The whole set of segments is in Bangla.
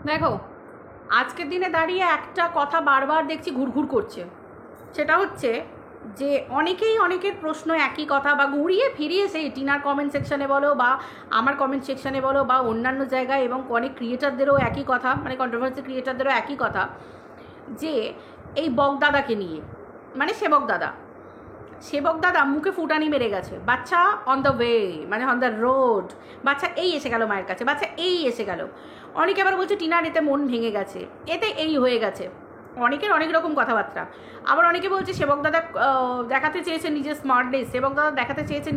দেখো, আজকের দিনে দাঁড়িয়ে একটা কথা বারবার দেখছি ঘুরঘুর করছে। সেটা হচ্ছে যে অনেকেই অনেকের প্রশ্ন একই কথা বা ঘুরিয়ে ফিরিয়ে সেই টিনার কমেন্ট সেকশানে বলো বা আমার কমেন্ট সেকশানে বলো বা অন্যান্য জায়গায় এবং অনেক ক্রিয়েটারদেরও একই কথা, মানে কন্ট্রোভার্সি ক্রিয়েটারদেরও একই কথা, যে এই বকদাদাকে নিয়ে, মানে সেবক দাদা মুখে ফুটানি মেরে গেছে, বাচ্চা অন দ্য ওয়ে, মানে অন দ্য রোড, বাচ্চা এই এসে গেল মায়ের কাছে, বাচ্চা এই এসে গেল। অনেকে আবার বলছে টিনার এতে মন ভেঙে গেছে, এতে এই হয়ে গেছে, অনেকের অনেক রকম কথাবার্তা। আবার অনেকে বলছে সেবক দাদা দেখাতে চেয়েছে নিজের স্মার্টনেস, সেবক দাদা দেখাতে চেয়েছে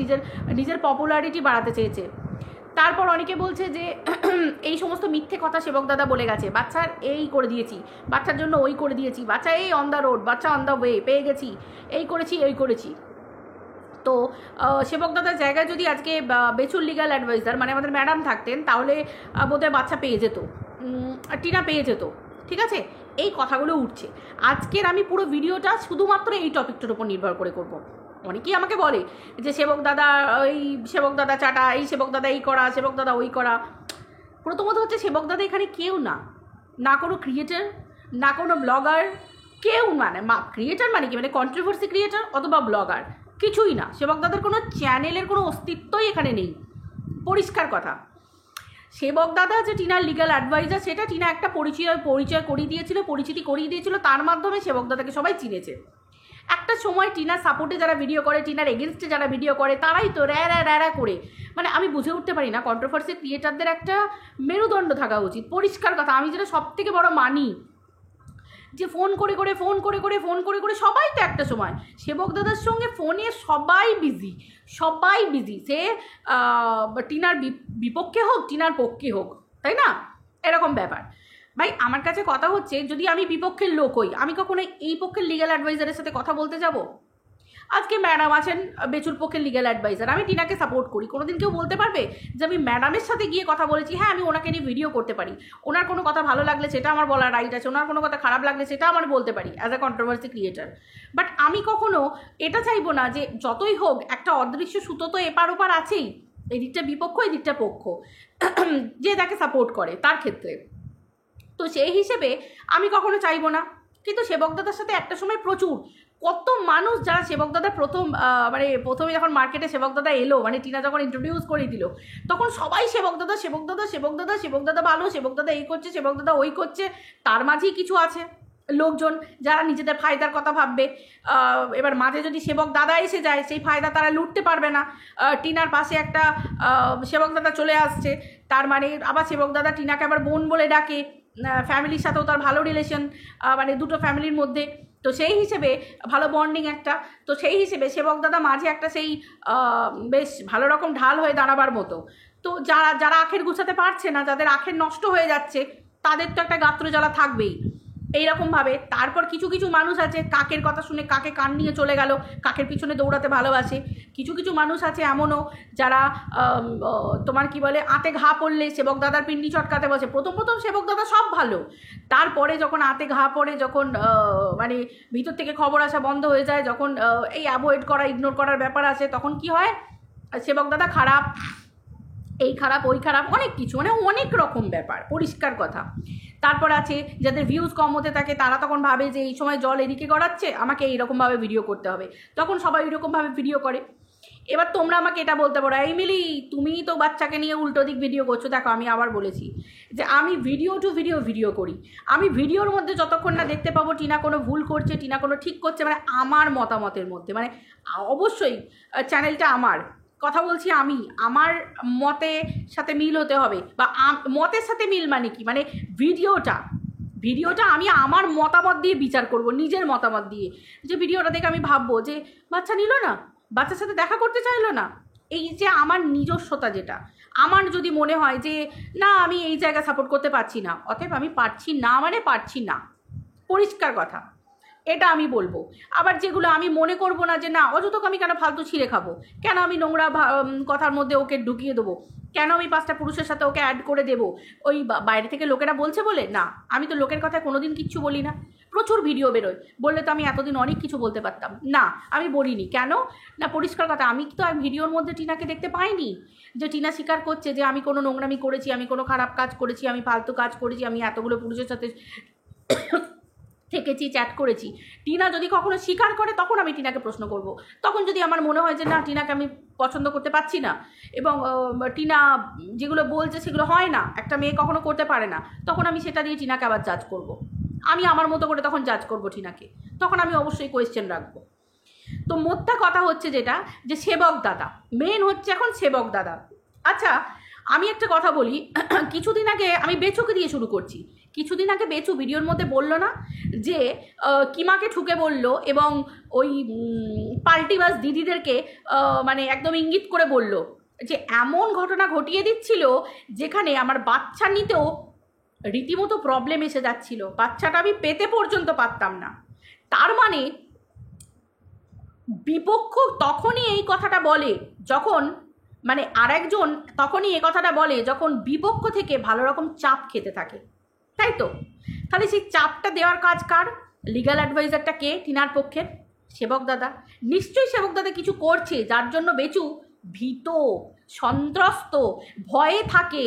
নিজের পপুলারিটি বাড়াতে চেয়েছে। তারপর অনেকে বলছে যে এই সমস্ত মিথ্যে কথা সেবক দাদা বলে গেছে, বাচ্চার এই করে দিয়েছি, বাচ্চার জন্য ওই করে দিয়েছি, বাচ্চা এই অন দ্য রোড, বাচ্চা অন দ্য ওয়ে, পেয়ে গেছি, এই করেছি এই করেছি। তো সেবক দাদার জায়গায় যদি আজকে বেচুর লিগাল অ্যাডভাইজার মানে আমাদের ম্যাডাম থাকতেন, তাহলে বোধহয় বাচ্চা পেয়ে যেত, টিনা পেয়ে যেত। ঠিক আছে, এই কথাগুলো উঠছে। আজকের আমি পুরো ভিডিওটা শুধুমাত্র এই টপিকটার উপর নির্ভর করে করব। অনেকেই আমাকে বলে যে সেবক দাদা চাটা, এই সেবক দাদা এই করা, সেবক দাদা ওই করা। প্রথমত হচ্ছে সেবক দাদা এখানে কেউ না, না কোনো ক্রিয়েটার, না কোনো ব্লগার, কেউ মানে ক্রিয়েটার মানে কি, মানে কন্ট্রোভার্সি ক্রিয়েটার অথবা ব্লগার, কিছুই না। সেবক দাদার কোনো চ্যানেলের কোনো অস্তিত্বই এখানে নেই, পরিষ্কার কথা। সেবক দাদা যে টিনার লিগাল অ্যাডভাইজার, সেটা টিনা একটা পরিচয় করিয়ে দিয়েছিল, তার মাধ্যমে সেবক দাদাকে সবাই চিনেছে। একটা সময় টিনার সাপোর্টে যারা ভিডিও করে, টিনার এগেনস্টে যারা ভিডিও করে, তারাই তো র্যারা করে, মানে আমি বুঝে উঠতে পারি না, কন্ট্রোভার্সি ক্রিয়েটারদের একটা মেরুদণ্ড থাকা উচিত, পরিষ্কার কথা। আমি যেটা সব থেকে বড় মানি, যে ফোন করে করে সবাই তো একটা সময় সেবক দাদার সঙ্গে ফোনে সবাই বিজি, সে টিনার বিপক্ষে হোক টিনার পক্ষে হোক, তাই না? এরকম ব্যাপার। ভাই আমার কাছে কথা হচ্ছে, যদি আমি বিপক্ষের লোক হই, আমি কখনো এই পক্ষের লিগ্যাল অ্যাডভাইজারের সাথে কথা বলতে যাব? আজকে ম্যাডাম আছেন বেচুর পক্ষে লিগ্যাল অ্যাডভাইজার, আমি টিনাকে সাপোর্ট করি, কোনোদিন কেউ বলতে পারবে যে আমি ম্যাডামের সাথে গিয়ে কথা বলেছি? হ্যাঁ, আমি ওনাকে নিয়ে ভিডিও করতে পারি, ওনার কোনো কথা ভালো লাগলে সেটা আমার বলার রাইট আছে, ওনার কোনো কথা খারাপ লাগলে সেটা আমার বলতে পারি as a controversy creator. But আমি কখনো এটা চাইবো না যে যতই হোক একটা অদৃশ্য সুতো তো এপার ওপার আছেই, এই দিকটা বিপক্ষ এই দিকটা পক্ষ, যে তাকে সাপোর্ট করে তার ক্ষেত্রে। তো সেই হিসেবে আমি কখনো চাইবো না। কিন্তু সেবক দাদার সাথে একটা সময় প্রচুর কত মানুষ যারা সেবক দাদা প্রথমে যখন মার্কেটে সেবক দাদা এলো, মানে টিনা যখন ইন্ট্রোডিউস করে দিল, তখন সবাই সেবক দাদা ভালো, সেবক দাদা এই করছে, সেবক দাদা ওই করছে। তার মাঝেই কিছু আছে লোকজন যারা নিজেদের ফায়দার কথা ভাববে। এবার মাঝে যদি সেবক দাদা এসে যায়, সেই ফায়দা তারা লুটতে পারবে না। টিনার পাশে একটা সেবক দাদা চলে আসছে, তার মানে আবার সেবক দাদা টিনাকে আবার বোন বলে ডাকে, ফ্যামিলির সাথেও তার ভালো রিলেশন, মানে দুটো ফ্যামিলির মধ্যে, তো সেই হিসেবে ভালো বন্ডিং একটা। তো সেই হিসেবে সেবক দাদা মাঝে একটা সেই বেশ ভালো রকম ঢাল হয়ে দাঁড়াবার মতো। তো যারা আখের গুছাতে পারছে না, যাদের আখের নষ্ট হয়ে যাচ্ছে, তাদের তো একটা গাত্র জ্বালা থাকবেই এইরকমভাবে। তারপর কিছু কিছু মানুষ আছে কাকের কথা শুনে কাকে কান নিয়ে চলে গেল, কাকের পিছনে দৌড়াতে ভালোবাসে। কিছু মানুষ আছে এমনও যারা তোমার কি বলে, আতে ঘা পড়লে সেবক দাদার পিন্ডি চটকাতে বসে। প্রথম সেবক দাদা সব ভালো, তারপরে যখন আতে ঘা পড়ে, যখন মানে ভিতর থেকে খবর আসা বন্ধ হয়ে যায়, যখন এই অ্যাভয়েড করা ইগনোর করার ব্যাপার আছে, তখন কি হয়, সেবক দাদা খারাপ, এই খারাপ ওই খারাপ, অনেক কিছু, মানে অনেক রকম ব্যাপার, পরিষ্কার কথা। তারপর আছে যাদের ভিউজ কম হতে থাকে, তারা তখন ভাবে যে এই সময় জল এদিকে গড়াচ্ছে, আমাকে এইরকমভাবে ভিডিও করতে হবে, তখন সবাই ওইরকমভাবে ভিডিও করে। এবার তোমরা আমাকে এটা বলতে পারো, এই মিলি তুমি তো বাচ্চাকে নিয়ে উল্টো দিক ভিডিও করছো। দেখো, আমি আবার বলেছি যে আমি ভিডিও টু ভিডিও করি। আমি ভিডিওর মধ্যে যতক্ষণ না দেখতে পাবো টিনা কোনো ভুল করছে, টিনা কোনো ঠিক করছে, মানে আমার মতামতের মধ্যে, মানে অবশ্যই চ্যানেলটা আমার, কথা বলছি আমি, আমার মতের সাথে মিল হতে হবে, বা মতের সাথে মিল মানে কি, মানে ভিডিওটা আমি আমার মতামত দিয়ে বিচার করব, নিজের মতামত দিয়ে। যে ভিডিওটা দেখে আমি ভাববো যে বাচ্চা নিল না, বাচ্চার সাথে দেখা করতে চাইলো না, এই যে আমার নিজস্বতা, যেটা আমার যদি মনে হয় যে না আমি এই জায়গা সাপোর্ট করতে পারছি না, অতএব আমি পারছি না মানে পারছি না, পরিষ্কার কথা, এটা আমি বলবো। আবার যেগুলো আমি মনে করব না যে না অযথক আমি কেন ফালতু ছিঁড়ে খাবো, কেন আমি নোংরা কথার মধ্যে ওকে ঢুকিয়ে দেবো, কেন আমি 5টা পুরুষের সাথে ওকে অ্যাড করে দেবো ওই বাইরে থেকে লোকেরা বলছে বলে? না, আমি তো লোকের কথা কোনোদিন কিচ্ছু বলি না। প্রচুর ভিডিও বেরোয়, বললে তো আমি এতদিন অনেক কিছু বলতে পারতাম না, আমি বলিনি। কেন না, পরিষ্কার কথা, আমি তো আর ভিডিওর মধ্যে টিনাকে দেখতে পাইনি যে টিনা স্বীকার করছে যে আমি কোনো নোংরামি করেছি, আমি কোনো খারাপ কাজ করেছি, আমি ফালতু কাজ করেছি, আমি এতগুলো পুরুষের সাথে থেকেছি, চ্যাট করেছি। টিনা যদি কখনো স্বীকার করে তখন আমি টিনাকে প্রশ্ন করব। তখন যদি আমার মনে হয় যে না, টিনাকে আমি পছন্দ করতে পারছি না এবং টিনা যেগুলো বলছে সেগুলো হয় না, একটা মেয়ে কখনো করতে পারে না, তখন আমি সেটা দিয়ে টিনাকে আবার জাজ করব। আমি আমার মতো করে তখন জাজ করব টিনাকে, তখন আমি অবশ্যই কোয়েশ্চেন রাখবো। তো মোদ্দা কথা হচ্ছে যেটা, যে সেবক দাদা মেন হচ্ছে এখন, সেবক দাদা। আচ্ছা, আমি একটা কথা বলি, কিছুদিন আগে আমি বেচুকে দিয়ে শুরু করছি। কিছুদিন আগে বেচু ভিডিওর মধ্যে বলল না যে কিমাকে ঠুকে বলল এবং ওই পাল্টিবাস দিদিদেরকে মানে একদম ইঙ্গিত করে বলল যে এমন ঘটনা ঘটিয়ে দিচ্ছিল যেখানে আমার বাচ্চা নিতেও রীতিমতো প্রবলেম এসে যাচ্ছিল, বাচ্চাটা আমি পেতে পর্যন্ত পারতাম না। তার মানে বিপক্ষ তখনই এই কথাটা বলে যখন, মানে আরেকজন তখনই এই কথাটা বলে যখন বিপক্ষ থেকে ভালো রকম চাপ খেতে থাকে, তাই তো? তাহলে সেই চাপটা দেওয়ার কাজ কার? লিগ্যাল অ্যাডভাইজারটা কে টিনার পক্ষের? সেবক দাদা। নিশ্চয়ই সেবক দাদা কিছু করছে যার জন্য বেচু ভীত, সন্ত্রস্ত, ভয়ে থাকে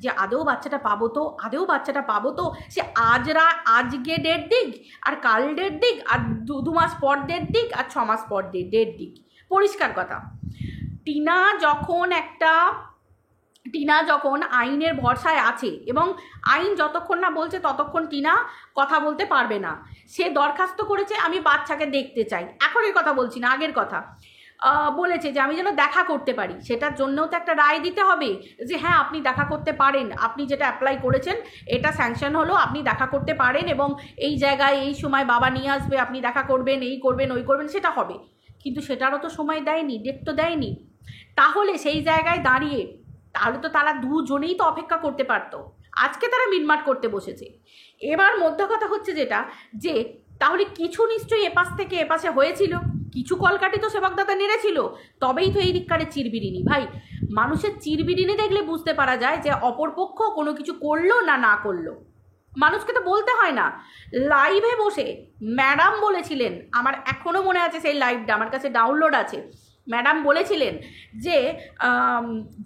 যে আদৌ বাচ্চাটা পাবো তো, আদৌ বাচ্চাটা পাবো তো। সে আজকে 1.5 দিক, আর কাল 1.5 দিক, আর 2 মাস পর 1.5 দিক, আর 6 মাস পর 1.5 দিক। পরিষ্কার কথা, টিনা যখন আইনের ভরসায় আছে এবং আইন যতক্ষণ না বলছে ততক্ষণ টিনা কথা বলতে পারবে না। সে দরখাস্ত করেছে আমি বাচ্চাকে দেখতে চাই, এখনের কথা বলছি না, আগের কথা। বলেছে যে আমি যেন দেখা করতে পারি, সেটার জন্যও তো একটা রায় দিতে হবে যে হ্যাঁ আপনি দেখা করতে পারেন, আপনি যেটা অ্যাপ্লাই করেছেন এটা স্যাংশন হলো, আপনি দেখা করতে পারেন এবং এই জায়গায় এই সময় বাবা নিয়ে আসবে, আপনি দেখা করবেন, এই করবেন, ওই করবেন, সেটা হবে। কিন্তু সেটারও তো সময় দেয়নি, ডেট তো দেয়নি। তাহলে সেই জায়গায় দাঁড়িয়ে তাহলে তো তারা দুজনেই তো অপেক্ষা করতে পারতো। আজকে তারা মিটমাট করতে বসেছে। এবার মধ্য কথা হচ্ছে যেটা, যে তাহলে কিছু নিশ্চয়ই এপাশ থেকে এপাশে হয়েছিল, কিছু কলকাঠি তো সেবক দাদা নেড়েছিল, তবেই তো এই দিককারে চিরবিরিনি। ভাই, মানুষের চিরবিরিনি দেখলে বুঝতে পারা যায় যে অপরপক্ষ কোনো কিছু করলো না না করলো। মানুষকে তো বলতে হয় না। লাইভে বসে ম্যাডাম বলেছিলেন, আমার এখনও মনে আছে সেই লাইভটা, আমার কাছে ডাউনলোড আছে। ম্যাডাম বলেছিলেন যে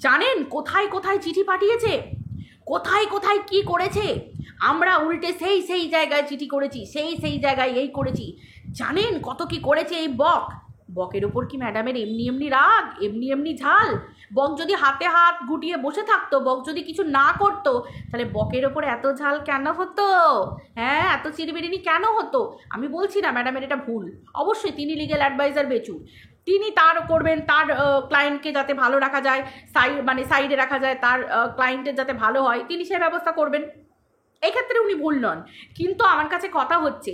জানেন কোথায় কোথায় চিঠি পাঠিয়েছে, কোথায় কোথায় কি করেছে, আমরা উল্টে সেই জায়গায় চিঠি করেছি, সেই জায়গায় এই করেছি, জানেন কত কি করেছে এই বকের ওপর কি ম্যাডামের এমনি রাগ, এমনি ঝাল? বক যদি হাতে হাত গুটিয়ে বসে থাকতো, বক যদি কিছু না করতো, তাহলে বকের ওপর এত ঝাল কেন হতো? হ্যাঁ, এত চিরবিরিনি কেন হতো? আমি বলছি না ম্যাডামের এটা ভুল, অবশ্যই তিনি লিগ্যাল অ্যাডভাইজার বেচু, তিনি তার করবেন, তার ক্লায়েন্টকে যাতে ভালো রাখা যায়, সাইডে রাখা যায়, তার ক্লায়েন্টের যাতে ভালো হয়, তিনি সে ব্যবস্থা করবেন, এই ক্ষেত্রে উনি ভুল নন। কিন্তু আমার কাছে কথা হচ্ছে,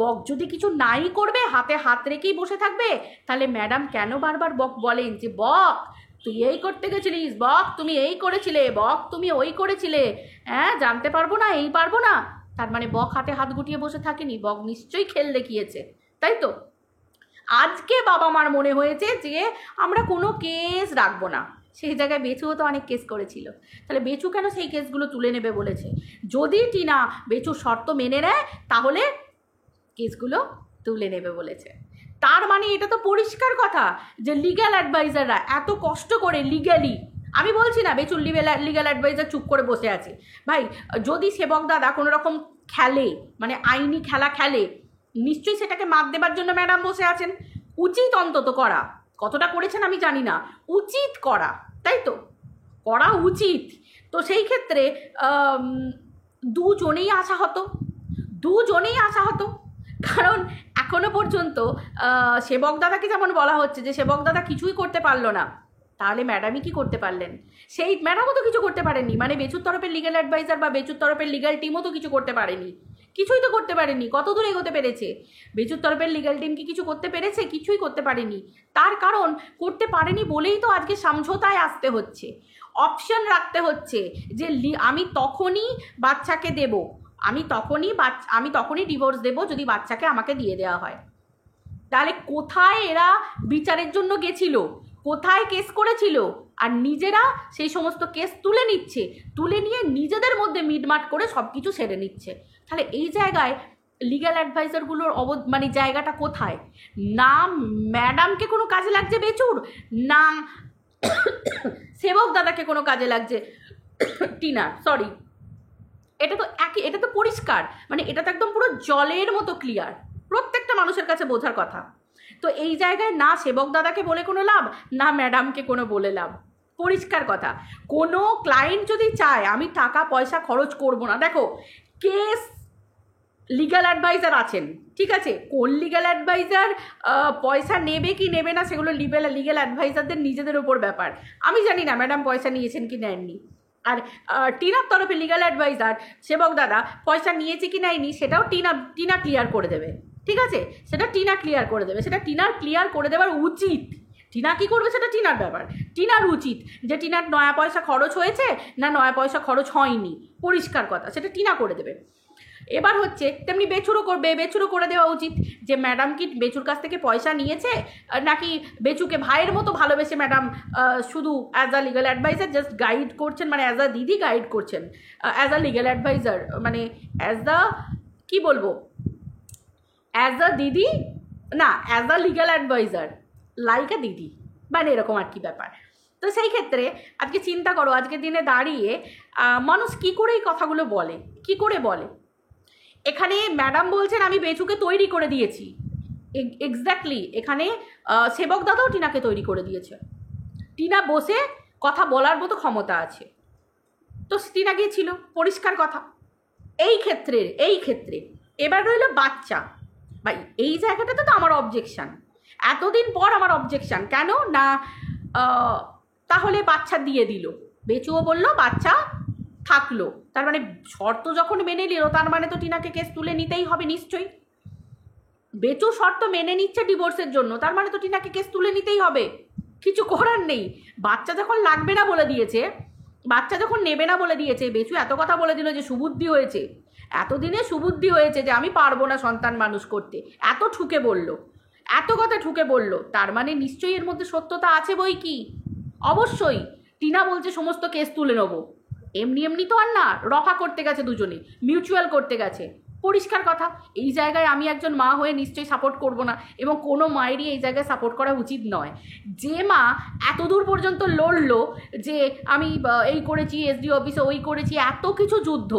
বক যদি কিছু নাই করবে, হাতে হাত রেখেই বসে থাকবে, তাহলে ম্যাডাম কেন বারবার বক বলেন যে বক তুই এই করতে গেছিলিস, বক তুমি এই করেছিলে, বক তুমি ওই করেছিলে, হ্যাঁ জানতে পারবো না, এই পারবো না? তার মানে বক হাতে হাত গুটিয়ে বসে থাকেনি, বক নিশ্চয়ই খেল দেখিয়েছে, তাই তো? আজকে বাবা মার মনে হয়েছে যে আমরা কোনো কেস রাখবো না, সেই জায়গায় বেচুও তো অনেক কেস করেছিল, তাহলে বেচু কেন সেই কেসগুলো তুলে নেবে বলেছে? যদি টিনা বেচুর শর্ত মেনে নেয় তাহলে কেসগুলো তুলে নেবে বলেছে। তার মানে এটা তো পরিষ্কার কথা যে লিগ্যাল অ্যাডভাইজাররা এত কষ্ট করে লিগ্যালি, আমি বলছি না বেচুর লিগ্যাল অ্যাডভাইজার চুপ করে বসে আছে। ভাই, যদি সেবক দাদা কোনো রকম খেলে, মানে আইনি খেলা খেলে, নিশ্চয়ই সেটাকে মাত দেবার জন্য ম্যাডাম বসে আছেন। উচিত অন্তত করা, কতটা করেছেন আমি জানি না, উচিত করা, তাই তো? করা উচিত। তো সেই ক্ষেত্রে দুজনেই আসা হতো, কারণ এখনো পর্যন্ত সেবক দাদাকে যেমন বলা হচ্ছে যে সেবক দাদা কিছুই করতে পারলো না, তাহলে ম্যাডামই কি করতে পারলেন? সেই ম্যাডামও তো কিছু করতে পারেননি, মানে বেচুর তরফের লিগ্যাল অ্যাডভাইজার বা বেচুর তরফের লিগ্যাল টিমও তো কিছু করতে পারেনি, কিছুই তো করতে পারেনি। কত দূর এগোতে পেরেছে? বেচুর তরফের লিগ্যাল টিম কি কিছু করতে পেরেছে? কিছুই করতে পারেনি। তার কারণ করতে পারেনি বলেই তো আজকে সমঝোতায় আসতে হচ্ছে, অপশন রাখতে হচ্ছে যে আমি তখনই বাচ্চাকে দেব, আমি তখনই ডিভোর্স দেব যদি বাচ্চাকে আমাকে দিয়ে দেওয়া হয়। তাহলে কোথায় এরা বিচারের জন্য গেছিল, কোথায় কেস করেছিল? আর নিজেরা সেই সমস্ত কেস তুলে নিচ্ছে, তুলে নিয়ে নিজেদের মধ্যে মিটমাট করে সব কিছু সেরে নিচ্ছে। তাহলে এই জায়গায় লিগ্যাল অ্যাডভাইজারগুলোর মানে জায়গাটা কোথায়? না ম্যাডামকে কোনো কাজে লাগছে বেচুর, না সেবক দাদাকে কোনো কাজে লাগছে টিনার, সরি, এটা তো একই, এটা তো পরিষ্কার, মানে এটা তো একদম পুরো জলের মতো ক্লিয়ার, প্রত্যেকটা মানুষের কাছে বোঝার কথা। তো এই জায়গায় না সেবক দাদাকে বলে কোনো লাভ, না ম্যাডামকে কোনো বলে লাভ, পরিষ্কার কথা। কোনো ক্লায়েন্ট যদি চায় আমি টাকা পয়সা খরচ করব না, দেখো কেস লিগ্যাল অ্যাডভাইজার আছেন, ঠিক আছে, কোন লিগ্যাল অ্যাডভাইজার পয়সা নেবে কি নেবে না সেগুলো লিগ্যাল অ্যাডভাইজারদের নিজেদের ওপর ব্যাপার। আমি জানি না ম্যাডাম পয়সা নিয়েছেন কি নেননি, আর টিনার তরফে লিগ্যাল অ্যাডভাইজার সেবক দাদা পয়সা নিয়েছে কি নেয়নি সেটাও টিনা ক্লিয়ার করে দেবে, ঠিক আছে, সেটা টিনা ক্লিয়ার করে দেবে, সেটা টিনার ক্লিয়ার করে দেওয়ার উচিত। টিনা কী করবে সেটা টিনার ব্যাপার, টিনার উচিত যে টিনার নয়া পয়সা খরচ হয়েছে না নয়া পয়সা খরচ হয়নি, পরিষ্কার কথা, সেটা টিনা করে দেবে। এবার হচ্ছে তেমনি বেচুরও করবে, বেচুরও করে দেওয়া উচিত যে ম্যাডাম কি বেচুর কাছ থেকে পয়সা নিয়েছে, নাকি বেচুকে ভাইয়ের মতো ভালোবেসে ম্যাডাম শুধু as a legal advisor just guide করছেন, মানে অ্যাজ আ দিদি গাইড করছেন, অ্যাজ আ লিগ্যাল অ্যাডভাইজার, মানে অ্যাজ দ্য কী বলবো, অ্যাজ আ দিদি না, as a legal advisor like a দিদি, মানে এরকম আর কি ব্যাপার। তো সেই ক্ষেত্রে আজকে চিন্তা করো, আজকের দিনে দাঁড়িয়ে মানুষ কী করে এই কথাগুলো বলে, কী করে বলে। এখানে ম্যাডাম বলছেন আমি বেচুকে তৈরি করে দিয়েছি, এক্স্যাক্টলি এখানে সেবক দাদাও টিনাকে তৈরি করে দিয়েছে, টিনা বসে কথা বলার মতো ক্ষমতা আছে, তো টিনা গিয়েছিল, পরিষ্কার কথা। এই ক্ষেত্রে এবার রইল বাচ্চা, ভাই এই জায়গাটাতে তো আমার অবজেকশান, এতদিন পর আমার অবজেকশান কেন না, তাহলে বাচ্চা দিয়ে দিল, বেচুও বললো বাচ্চা থাকলো, তার মানে শর্ত যখন মেনে নিল তার মানে তো টিনাকে কেস তুলে নিতেই হবে নিশ্চয়ই। বেচু শর্ত মেনে নিচ্ছে ডিভোর্সের জন্য, তার মানে তো টিনাকে কেস তুলে নিতেই হবে, কিছু করার নেই। বাচ্চা যখন লাগবে না বলে দিয়েছে, বাচ্চা যখন নেবে না বলে দিয়েছে, বেচু এত কথা বলে দিল যে সুবুদ্ধি হয়েছে, এতদিনে সুবুদ্ধি হয়েছে যে আমি পারবো না সন্তান মানুষ করতে, এত ঠুকে বলল, এত কথা ঠুকে বলল, তার মানে নিশ্চয়ই এর মধ্যে সত্যতা আছে বই কি। অবশ্যই টিনা বলছে সমস্ত কেস তুলে নেবো, এমনি এমনি তো আর না, রফা করতে গেছে দুজনে, মিউচুয়াল করতে গেছে, পরিষ্কার কথা। এই জায়গায় আমি একজন মা হয়ে নিশ্চয়ই সাপোর্ট করব না, এবং কোনো মায়েরই এই জায়গায় সাপোর্ট করা উচিত নয়। যে মা এত দূর পর্যন্ত লড়লো যে আমি এই করেছি, এসডি অফিসে ওই করেছি, এত কিছু যুদ্ধ,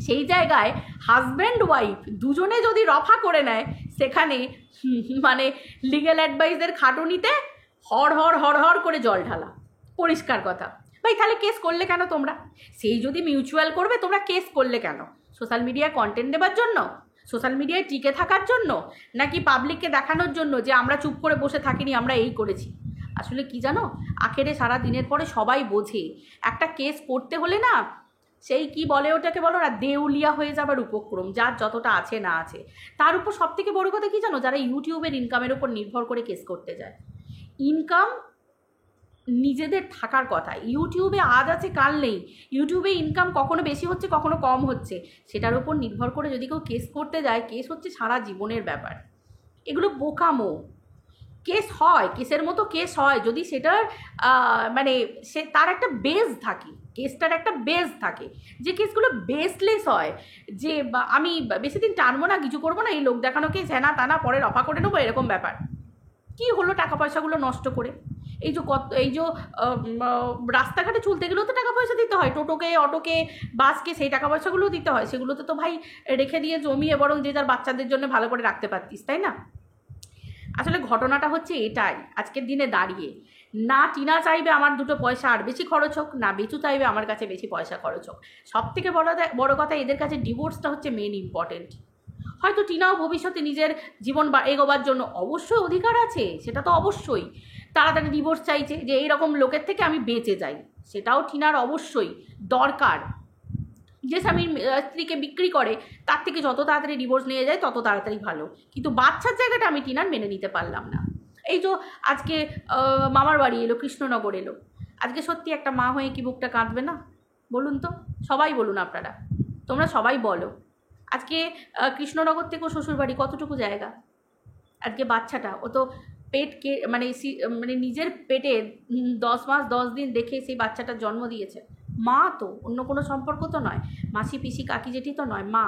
সেই জায়গায় হাজব্যান্ড ওয়াইফ দুজনে যদি রফা করে নেয়, সেখানে মানে লিগ্যাল অ্যাডভাইসের খাটুনিতে হর করে জল ঢালা, পরিষ্কার কথা। ভাই তাহলে কেস করলে কেন তোমরা? সেই যদি মিউচুয়াল করবে, তোমরা কেস করলে কেন? সোশ্যাল মিডিয়ায় কন্টেন্ট দেওয়ার জন্য, সোশ্যাল মিডিয়ায় টিকে থাকার জন্য, নাকি পাবলিককে দেখানোর জন্য যে আমরা চুপ করে বসে থাকিনি, আমরা এই করেছি? আসলে কি জানো, আখেরে সারা দিনের পরে সবাই বোঝে একটা কেস করতে হলে না, সেই কি বলে ওটাকে বলো না, দেউলিয়া হয়ে যাবার উপক্রম, যার যতটা আছে না আছে। তার উপর সব থেকে বড় কথা কি জানো, যারা ইউটিউবের ইনকামের উপর নির্ভর করে কেস করতে যায়, ইনকাম নিজেদের থাকার কথা, ইউটিউবে আজ আছে কাল নেই, ইউটিউবে ইনকাম কখনো বেশি হচ্ছে কখনো কম হচ্ছে, সেটার উপর নির্ভর করে যদি কেউ কেস করতে যায়, কেস হচ্ছে সারা জীবনের ব্যাপার। এগুলো বোকামো। কেস হয়, কেসের মতো কেস হয় যদি সেটার মানে সে তার একটা বেস থাকে, কেসটার একটা বেস থাকে। যে কেসগুলো বেসলেস হয়, যে আমি বেশি দিন টানবো না, কিছু করবো না, এই লোক দেখানো কেস হ্যানা টানা পরে রফা করে নেবো, এরকম ব্যাপার, কি হলো টাকা পয়সাগুলো নষ্ট করে? এই যে রাস্তাঘাটে চলতে গেলেও তো টাকা পয়সা দিতে হয়, টোটোকে, অটোকে, বাসকে, সেই টাকা পয়সাগুলোও দিতে হয়, সেগুলোতে তো ভাই রেখে দিয়ে জমিয়ে বরং যে যার বাচ্চাদের জন্য ভালো করে রাখতে পারতিস, তাই না? আসলে ঘটনাটা হচ্ছে এটাই, আজকের দিনে দাঁড়িয়ে না টিনা চাইবে আমার দুটো পয়সা আর বেশি খরচ হোক, না বেচু চাইবে আমার কাছে বেশি পয়সা খরচ হোক। সব থেকে বড় কথা, এদের কাছে ডিভোর্সটা হচ্ছে মেন ইম্পর্টেন্ট। হয়তো টিনাও ভবিষ্যতে নিজের জীবন এগোবার জন্য অবশ্যই অধিকার আছে, সেটা তো অবশ্যই, তাড়াতাড়ি ডিভোর্স চাইছে যে এইরকম লোকের থেকে আমি বেঁচে যাই, সেটাও টিনার অবশ্যই দরকার। যে স্বামীর স্ত্রীকে বিক্রি করে তার থেকে যত তাড়াতাড়ি ডিভোর্স নিয়ে যায় তত তাড়াতাড়ি ভালো, কিন্তু বাচ্চার জায়গাটা আমি টিনার মেনে নিতে পারলাম না। এই তো আজকে মামার বাড়ি এলো, কৃষ্ণনগর এলো, আজকে সত্যি একটা মা হয়ে কি বুকটা কাঁদবে না? বলুন তো, সবাই বলুন, আপনারা তোমরা সবাই বলো, আজকে কৃষ্ণনগর থেকেও শ্বশুরবাড়ি কতটুকু জায়গা? আজকে বাচ্চাটা ও তো পেটকে মানে মানে নিজের পেটে 10 মাস 10 দিন দেখে সেই বাচ্চাটার জন্ম দিয়েছে। মা তো, অন্য কোনো সম্পর্ক তো নয়, মাসি পিসি কাকি জেঠি তো নয়, মা।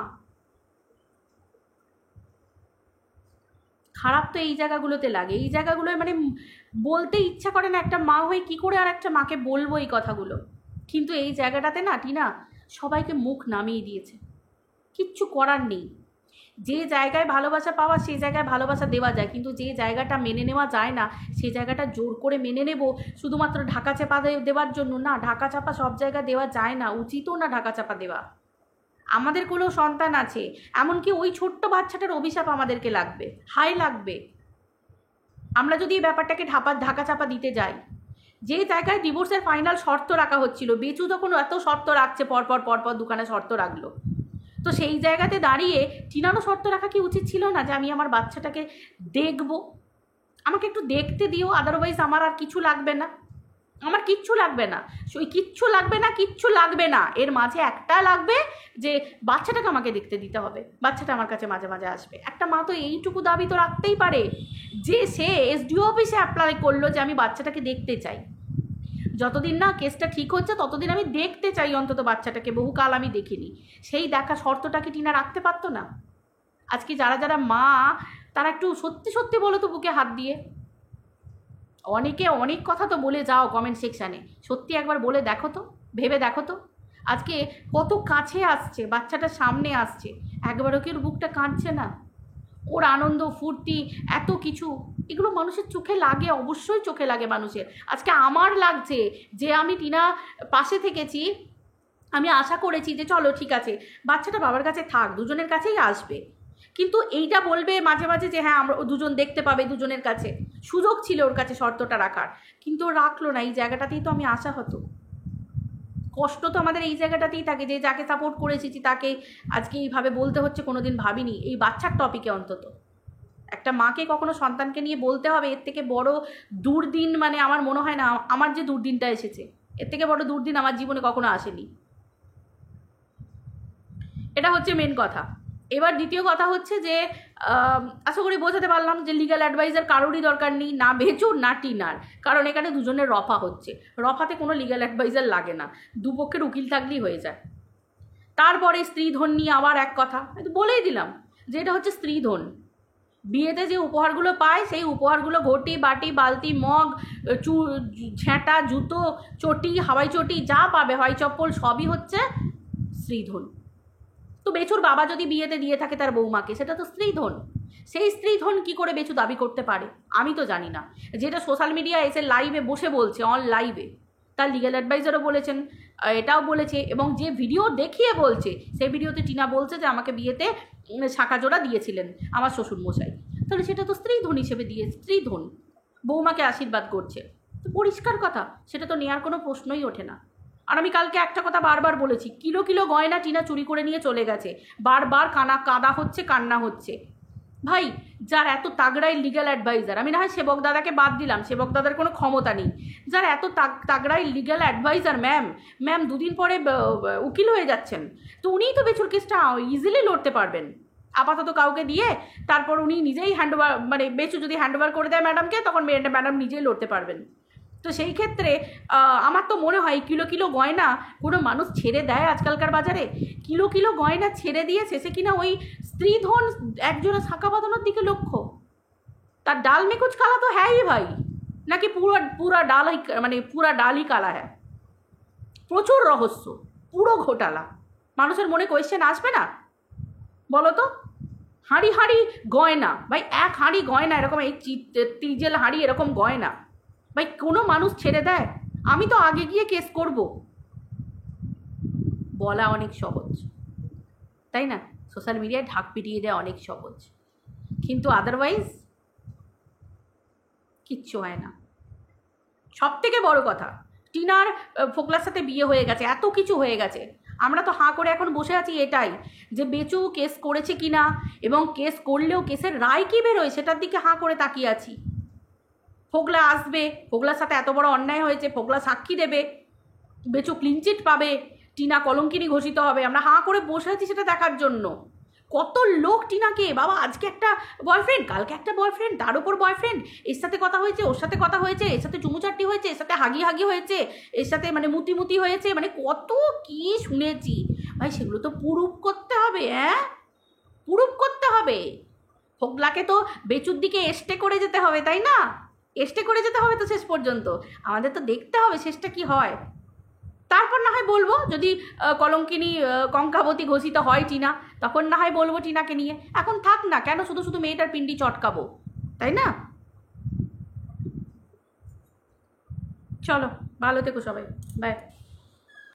খারাপ তো এই জায়গাগুলোতে লাগে, এই জায়গাগুলোয় মানে বলতে ইচ্ছা করে না একটা মা হয়ে কী করে আর একটা মাকে বলবো এই কথাগুলো। কিন্তু এই জায়গাটাতে না টিনা সবাইকে মুখ নামিয়ে দিয়েছে, কিচ্ছু করার নেই। যে জায়গায় ভালোবাসা পাওয়া সেই জায়গায় ভালোবাসা দেওয়া যায়, কিন্তু যে জায়গাটা মেনে নেওয়া যায় না সেই জায়গাটা জোর করে মেনে নেব শুধুমাত্র ঢাকা চাপা দেওয়ার জন্য না। ঢাকা চাপা সব জায়গায় দেওয়া যায় না, উচিতও না ঢাকা চাপা দেওয়া। আমাদের কোনো সন্তান আছে, এমনকি ওই ছোট্ট বাচ্চাটার অভিশাপ আমাদেরকে লাগবে, হাই লাগবে আমরা যদি এই ব্যাপারটাকে ঢাকা চাপা দিতে যাই। যে জায়গায় ডিভোর্সের ফাইনাল শর্ত রাখা হচ্ছিল, বেচু তখন এত শর্ত রাখছে, পরপর দোকানে শর্ত রাখলো, তো সেই জায়গাতে দাঁড়িয়ে টিনারও শর্ত রাখা কি উচিত ছিল না যে আমি আমার বাচ্চাটাকে দেখব, আমাকে একটু দেখতে দিও, আদারওয়াইজ আমার আর কিছু লাগবে না, আমার কিচ্ছু লাগবে না, ওই কিচ্ছু লাগবে না, কিচ্ছু লাগবে না, এর মাঝে একটা লাগবে যে বাচ্চাটাকে আমাকে দেখতে দিতে হবে, বাচ্চাটা আমার কাছে মাঝে মাঝে আসবে। একটা মা তো এইটুকু দাবি তো রাখতেই পারে যে সে এসডিও অফিসে অ্যাপ্লাই করলো যে আমি বাচ্চাটাকে দেখতে চাই, যতদিন না কেসটা ঠিক হচ্ছে ততদিন আমি দেখতে চাই অন্তত বাচ্চাটাকে, বহুকাল আমি দেখিনি। সেই দেখা শর্তটাকে টিনা রাখতে পারতো না? আজকে যারা যারা মা তারা একটু সত্যি সত্যি বলো তো বুকে হাত দিয়ে, অনেকে অনেক কথা তো বলে যাও কমেন্ট সেকশানে, সত্যি একবার বলে দেখো তো, ভেবে দেখো তো আজকে কত কাছে আসছে, বাচ্চাটার সামনে আসছে, একবারও কি ওর বুকটা কাঁদছে না? ওর আনন্দ ফুর্তি এত কিছু, এগুলো মানুষের চোখে লাগে, অবশ্যই চোখে লাগে মানুষের। আজকে আমার লাগছে যে আমি টিনা পাশে থেকেছি, আমি আশা করেছি যে চলো ঠিক আছে বাচ্চাটা বাবার কাছে থাক, দুজনের কাছেই আসবে, কিন্তু এইটা বলবে মাঝে মাঝে যে হ্যাঁ আমরা দুজন দেখতে পাবে, দুজনের কাছে সুযোগ ছিল ওর কাছে শর্তটা রাখার, কিন্তু ও রাখলো না। এই জায়গাটাতেই তো আমি আশা হতো, কষ্ট তো আমাদের এই জায়গাটাতেই থাকে যে যাকে সাপোর্ট করেছি তাকে আজকে এইভাবে বলতে হচ্ছে, কোনোদিন ভাবিনি এই বাচ্চার টপিকে অন্তত একটা মাকে কখনো সন্তানকে নিয়ে বলতে হবে, এর থেকে বড় দুর্দিন মানে আমার মনে হয় না, আমার যে দুর্দিনটা এসেছে এর থেকে বড় দুর্দিন আমার জীবনে কখনো আসেনি। এটা হচ্ছে মেন কথা। এবার দ্বিতীয় কথা হচ্ছে যে আশা করি বোঝাতে পারলাম যে লিগ্যাল অ্যাডভাইজার কারোরই দরকার নেই, না বেচুর না টিনার, কারণ এখানে দুজনের রফা হচ্ছে, রফাতে কোনো লিগ্যাল অ্যাডভাইজার লাগে না, দুপক্ষের উকিল থাকলেই হয়ে যায়। তারপরে স্ত্রীধন নিয়ে আবার এক কথা, বলেই দিলাম যে এটা হচ্ছে স্ত্রীধন। বিয়েতে যে উপহারগুলো পায় সেই উপহারগুলো ঘটি বাটি বালতি মগ ঝেঁটা জুতো চটি হাওয়াই চটি যা পাবে হয় চপ্পল সবই হচ্ছে স্ত্রীধন। তো বেচুর বাবা যদি বিয়েতে দিয়ে থাকে তার বৌমাকে, সেটা তো স্ত্রীধন। সেই স্ত্রীধন কি করে বেচু দাবি করতে পারে আমি তো জানি না। যেটা সোশ্যাল মিডিয়া এসে লাইভে বসে বলছে, অন লাইভে, তার লিগ্যাল অ্যাডভাইজারও বলেছেন, এটাও বলেছে, এবং যে ভিডিও দেখিয়ে বলছে সেই ভিডিওতে টিনা বলছে যে আমাকে বিয়েতে শাঁখা জোড়া দিয়েছিলেন আমার শ্বশুরমশাই, তাহলে সেটা তো স্ত্রীধন হিসেবে দিয়ে, স্ত্রীধন, বৌমাকে আশীর্বাদ করছে, তো পরিষ্কার কথা, সেটা তো নেওয়ার কোনো প্রশ্নই ওঠে না। আর আমি কালকে একটা কথা বারবার বলেছি, কিলো কিলো গয়না টিনা চুরি করে নিয়ে চলে গেছে, বারবার কাদা হচ্ছে, কান্না হচ্ছে। ভাই যার এত তাগড়াই লিগ্যাল অ্যাডভাইজার, আমি না হয় সেবক দাদাকে বাদ দিলাম, সেবক দাদার কোনো ক্ষমতা নেই, যার এত তাগড়াই লিগ্যাল অ্যাডভাইজার ম্যাম দুদিন পরে উকিল হয়ে যাচ্ছেন, তো উনিই তো বেচুর কেসটা ইজিলি লড়তে পারবেন আপাতত কাউকে দিয়ে, তারপর উনি নিজেই হ্যান্ডওভার, মানে বেচু যদি হ্যান্ডওভার করে দেয় ম্যাডামকে, তখন ম্যাডাম নিজেই লড়তে পারবেন। তো সেই ক্ষেত্রে আমার তো মনে হয় কিলো কিলো গয়না কোনো মানুষ ছেড়ে দেয় আজকালকার বাজারে? কিলো কিলো গয়না ছেড়ে দিয়ে শেষে কিনা ওই স্ত্রীধন একজনের শাঁখা বাঁধানোর দিকে লক্ষ্য, তার ডাল में कुछ काला तो है ही भाई, নাকি পুরা ডালই মানে পুরা ডালই কালা হ্যাঁ? প্রচুর রহস্য, পুরো ঘোটালা। মানুষের মনে কোয়েশ্চেন আসবে না বলো তো? হাঁড়ি হাঁড়ি গয়না, ভাই এক হাঁড়ি গয়না এরকম, এই তিজেল হাঁড়ি এরকম গয়না ভাই কোনো মানুষ ছেড়ে দেয়? আমি তো আগে গিয়ে কেস করব, বলা অনেক সহজ তাই না, সোশ্যাল মিডিয়ায় ঢাক পিটিয়ে দেওয়া অনেক সহজ, কিন্তু আদারওয়াইজ কিচ্ছু হয় না। সব থেকে বড় কথা, টিনার ফোকলার সাথে বিয়ে হয়ে গেছে, এত কিছু হয়ে গেছে, আমরা তো হাঁ করে এখন বসে আছি এটাই যে বেচু কেস করেছে কিনা, এবং কেস করলেও কেসের রায় কী বেরোয় সেটার দিকে হাঁ করে তাকিয়ে আছি। ফোকলা আসবে, ফোকলার সাথে এত বড় অন্যায় হয়েছে, ফোকলা সাক্ষী দেবে, বেচু ক্লিনচিট পাবে, টিনা কলঙ্কিনী ঘোষিত হবে, আমরা হাঁ করে বসে আছি সেটা দেখার জন্য। কত লোক টিনাকে, বাবা আজকে একটা বয়ফ্রেন্ড, কালকে একটা বয়ফ্রেন্ড, তার উপর বয়ফ্রেন্ড, এর সাথে কথা হয়েছে, ওর সাথে কথা হয়েছে, এর সাথে চুমুচাটি হয়েছে, এর সাথে হাগি হাগি হয়েছে, এর সাথে মানে মুতি হয়েছে, মানে কত কি শুনেছি ভাই। সেগুলো তো প্রুফ করতে হবে, হ্যাঁ প্রুফ করতে হবে। হোগলাকে তো বেচুর দিকে এস্টে করে যেতে হবে, তাই না? এস্টে করে যেতে হবে তো শেষ পর্যন্ত। আমাদের তো দেখতে হবে শেষটা কি হয়। তারপর না হয় বলবো, যদি কলঙ্কিনী কঙ্কাবতী ঘোষিত হয় টিনা, তখন না হয় বলবো টিনাকে নিয়ে। এখন থাক না, কেন শুধু শুধু মেয়েটার পিন্ডি চটকাবো, তাই না? চলো, ভালো থেকো সবাই, বাই।